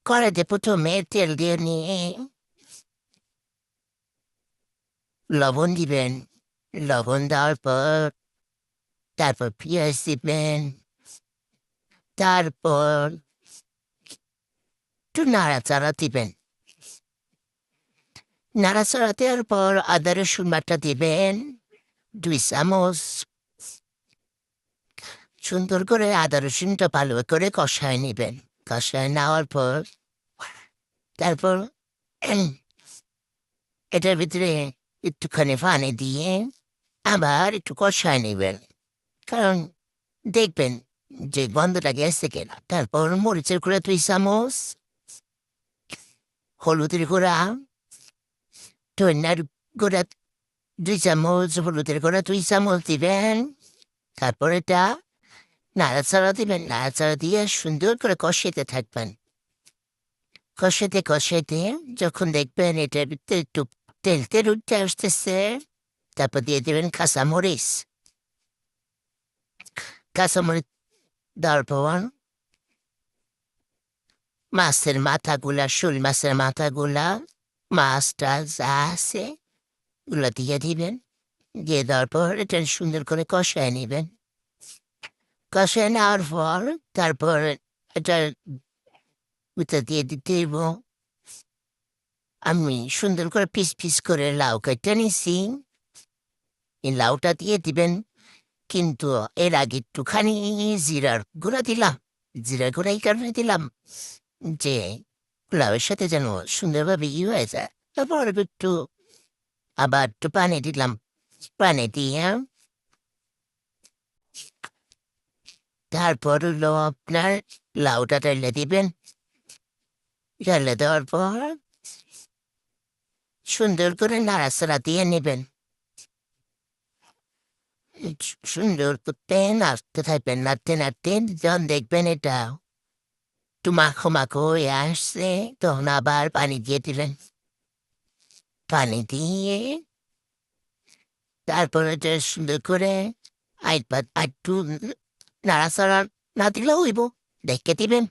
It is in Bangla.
কড়াইতে প্রথমে তেল দিয়ে নিয়ে লবণ দিবেন। লবণ দেওয়ার পর তারপর পেঁয়াজ দিবেন। তারপর একটু নাড়াচাড়া দিবেন। নাড়াচাড়া দেওয়ার পর আদা রসুন বাটা দিবেন 2 চামচ। সুন্দর করে আদা রসুনটা ভালো করে কষায় নেবেন। কষায় নেওয়ার পর তারপর এটার ভিতরে একটুখানি পানি দিয়ে আবার একটু কষায় নেবেন। কারণ দেখবেন যে গন্ধটা গেছে কিনা। তারপর মরিচের গুঁড়া 2 চামচ, হলুদের গুঁড়া, ধনিয়ার গুঁড়া 2 চামচ, হলুদের গুঁড়া 2 চামচ দিবেন। তারপর এটা নাড়াচাড়া দিবেন। নাড়াচাড়া দিয়ে সুন্দর করে কষাতে থাকবেন। কষাতে কষাতে যখন দেখবেন এটার ভিতরে একটু তেল তেল উঠতে আসতেছে, তারপর দিয়ে দেবেন কাঁচামরিচ। কাঁচামরিচ দেওয়ার পর মাছের মাথাগুলা, শোল মাছের মাথাগুলা, মাছটা যা আছে ওগুলা দিয়ে দিবেন। দিয়ে দেওয়ার পর এটা সুন্দর করে কষায় নেবেন। কষায় নেওয়ার পর তারপর এটা ভিতর দিয়ে দিতে হইব। আমি সুন্দর করে পিস পিস করে লাউ কেটে নিছি। এই লাউটা দিয়ে দিবেন, কিন্তু এর আগে একটুখানি জিরার গুঁড়া দিলাম। জিরা গুঁড়া এই কারণে দিলাম যে লাউয়ের সাথে যেন সুন্দরভাবে হয়ে যায়। তারপর একটু আবার একটু পানি দিলাম। পানি দিয়ে তারপর হলো আপনার লাউটা ঢেলে দিবেন। ঢেলে দেওয়ার পর সুন্দর করে নাড়াচাড়া দিয়ে নেবেন। সুন্দর করতে নাড়তে থাকবেন। নাড়তে নাড়তে যখন দেখবেন এটা একটু মাখো মাখো হয়ে আসছে, তখন আবার পানি দিয়ে দিলেন। পানি দিয়ে তারপর এটা সুন্দর করে একটু নাড়াচাড়া না দিলেও হইব, দেখে দিবেন।